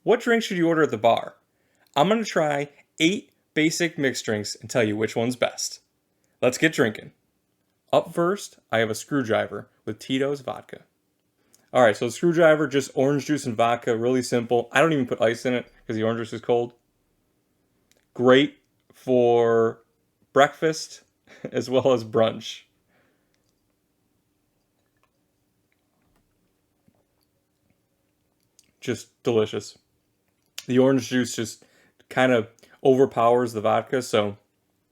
What drink should you order at the bar? I'm going to try 8 basic mixed drinks and tell you which one's best. Let's get drinking. Up first, I have a screwdriver with Tito's vodka. Alright, so the screwdriver, just orange juice and vodka, really simple. I don't even put ice in it because the orange juice is cold. Great for breakfast as well as brunch. Just delicious. The orange juice just kind of overpowers the vodka, so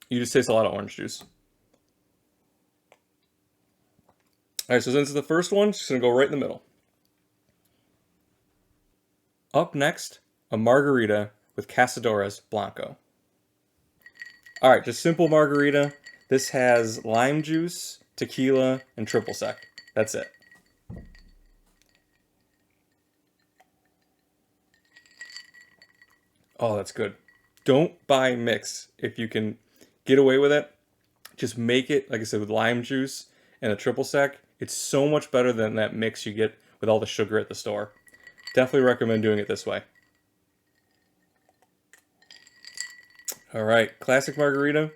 you just taste a lot of orange juice. Alright, so since it's the first one, it's just going to go right in the middle. Up next, a margarita with Casadores Blanco. Alright, just simple margarita. This has lime juice, tequila, and triple sec. That's it. Oh, that's good. Don't buy mix if you can get away with it. Just make it, like I said, with lime juice and a triple sec. It's so much better than that mix you get with all the sugar at the store. Definitely recommend doing it this way. All right, classic margarita.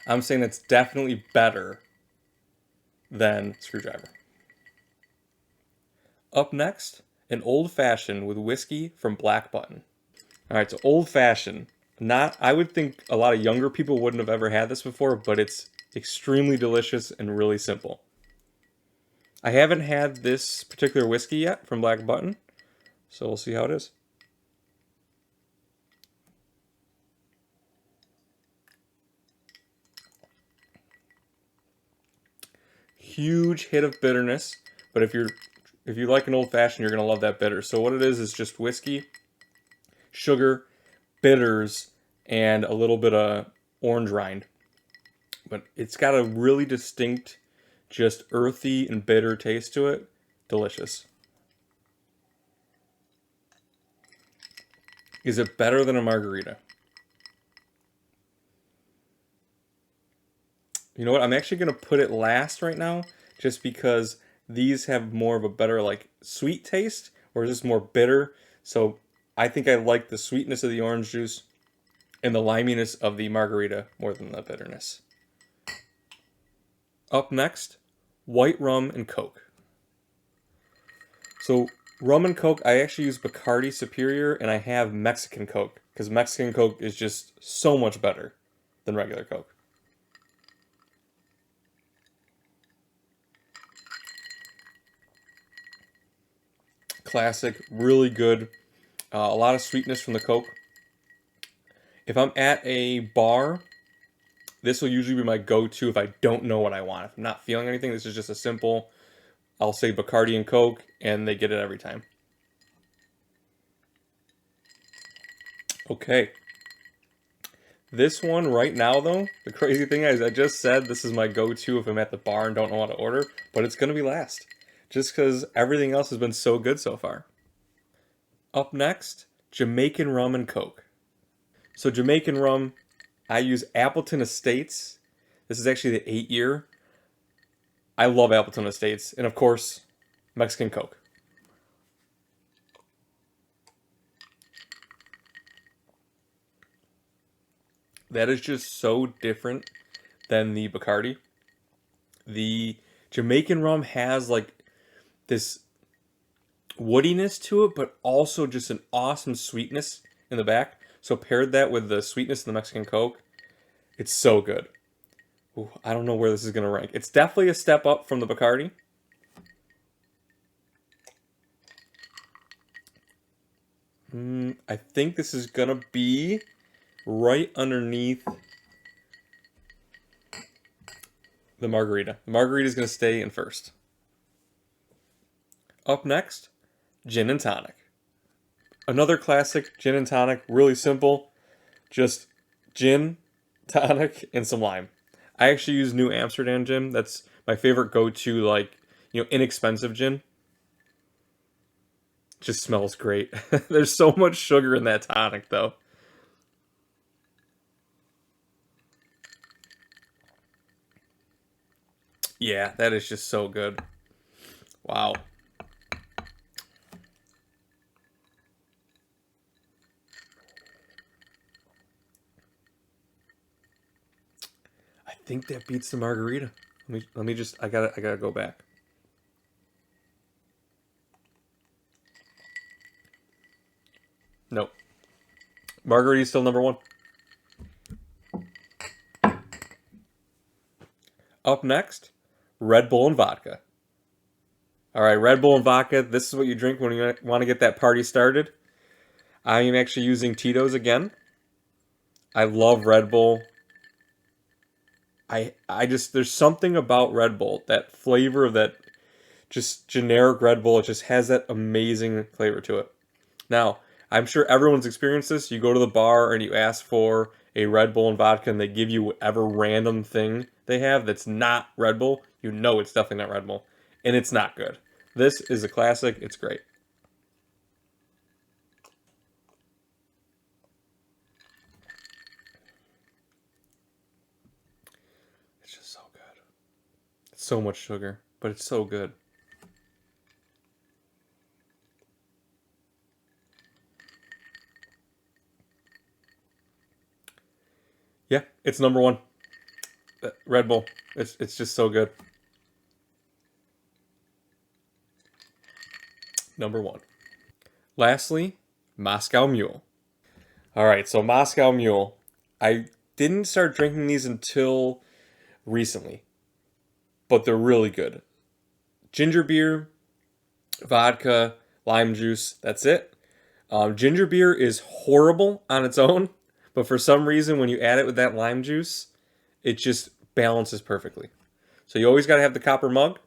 I'm saying that's definitely better than screwdriver. Up next, an old fashioned with whiskey from Black Button. All right, so old fashioned. Not, I would think a lot of younger people wouldn't have ever had this before, but it's extremely delicious and really simple. I haven't had this particular whiskey yet from Black Button, so we'll see how it is. Huge hit of bitterness, but if you like an old fashioned, you're gonna love that bitter. So what it is just whiskey, sugar, bitters, and a little bit of orange rind. But it's got a really distinct, just earthy and bitter taste to it. Delicious. Is it better than a margarita? You know what? I'm actually going to put it last right now just because these have more of a better like sweet taste, whereas this is more bitter. So I think I like the sweetness of the orange juice and the liminess of the margarita more than the bitterness. Up next, white rum and Coke. So rum and Coke, I actually use Bacardi Superior and I have Mexican Coke because Mexican Coke is just so much better than regular Coke. Classic, really good. A lot of sweetness from the Coke. If I'm at a bar, this will usually be my go-to if I don't know what I want. If I'm not feeling anything, this is just a simple, I'll say Bacardi and Coke, and they get it every time. Okay. This one right now, though, the crazy thing is I just said this is my go-to if I'm at the bar and don't know what to order, but it's going to be last. Just because everything else has been so good so far. Up next, Jamaican Rum and Coke. So Jamaican Rum, I use Appleton Estates. This is actually the 8-year. I love Appleton Estates. And of course, Mexican Coke. That is just so different than the Bacardi. The Jamaican rum has like this woodiness to it, but also just an awesome sweetness in the back. So paired that with the sweetness of the Mexican Coke, it's so good. Ooh, I don't know where this is going to rank. It's definitely a step up from the Bacardi. I think this is going to be right underneath the Margarita. The Margarita is going to stay in first. Up next, Gin and Tonic. Another classic gin and tonic, really simple. Just gin, tonic, and some lime. I actually use New Amsterdam gin. That's my favorite go-to, like, inexpensive gin. Just smells great. There's so much sugar in that tonic, though. Yeah, that is just so good. Wow. think that beats the margarita. Let me just I gotta go back. Nope. Margarita's still number one. Up next, Red Bull and vodka. All right, Red Bull and vodka. This is what you drink when you want to get that party started. I am actually using Tito's again. I love Red Bull. I just there's something about Red Bull, that flavor of that just generic Red Bull. It just has that amazing flavor to it. Now, I'm sure everyone's experienced this. You go to the bar and you ask for a Red Bull and vodka, and they give you whatever random thing they have that's not Red Bull. You know it's definitely not Red Bull, and it's not good. This is a classic. It's great. It's just so good. It's so much sugar, but it's so good. Yeah, it's number one. Red Bull. It's just so good. Number one. Lastly, Moscow Mule. All right, so Moscow Mule. I didn't start drinking these until recently, but they're really good. Ginger beer, vodka, lime juice. That's it. Ginger beer is horrible on its own, but for some reason, when you add it with that lime juice, it just balances perfectly. So you always got to have the copper mug.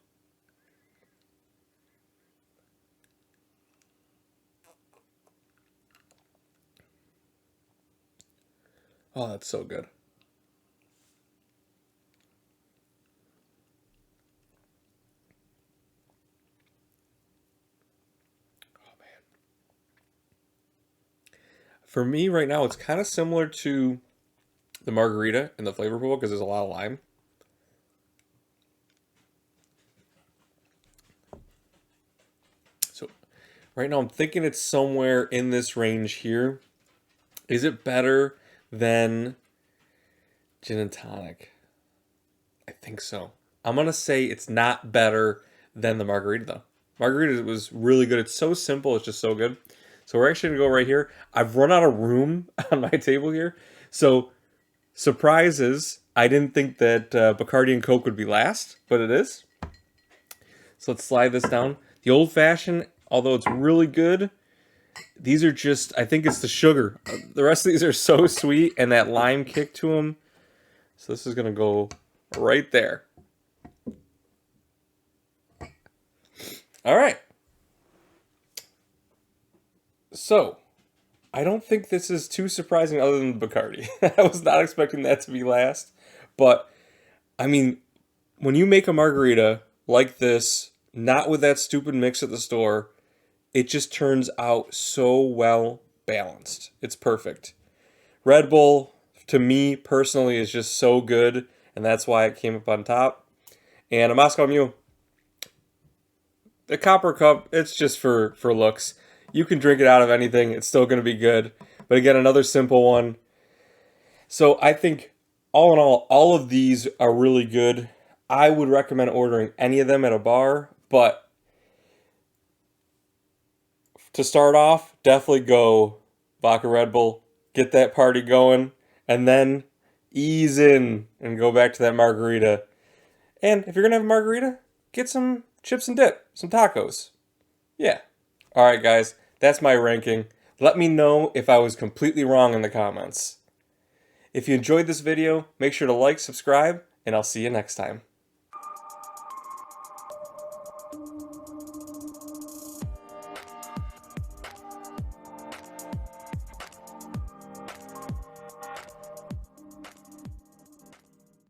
Oh, that's so good. Oh man. For me right now, it's kind of similar to the margarita in the flavor pool because there's a lot of lime. So right now I'm thinking it's somewhere in this range here. Is it better than gin and tonic? I think so. I'm going to say it's not better than the margarita though. Margarita was really good. It's so simple. It's just so good. So we're actually going to go right here. I've run out of room on my table here. So surprises. I didn't think that Bacardi and Coke would be last, but it is. So let's slide this down. The old fashioned, although it's really good, these are just, I think it's the sugar. The rest of these are so sweet and that lime kick to them. So this is going to go right there. All right. So I don't think this is too surprising other than Bacardi. I was not expecting that to be last. But, I mean, when you make a margarita like this, not with that stupid mix at the store, it just turns out so well balanced. It's perfect. Red Bull, to me personally, is just so good, and that's why it came up on top. And a Moscow Mule, the copper cup, it's just for looks. You can drink it out of anything. It's still going to be good. But again, another simple one. So I think all in all of these are really good. I would recommend ordering any of them at a bar. But to start off, definitely go vodka Red Bull. Get that party going. And then ease in and go back to that margarita. And if you're going to have a margarita, get some chips and dip. Some tacos. Yeah. All right, guys, that's my ranking. Let me know if I was completely wrong in the comments. If you enjoyed this video, make sure to like, subscribe, and I'll see you next time.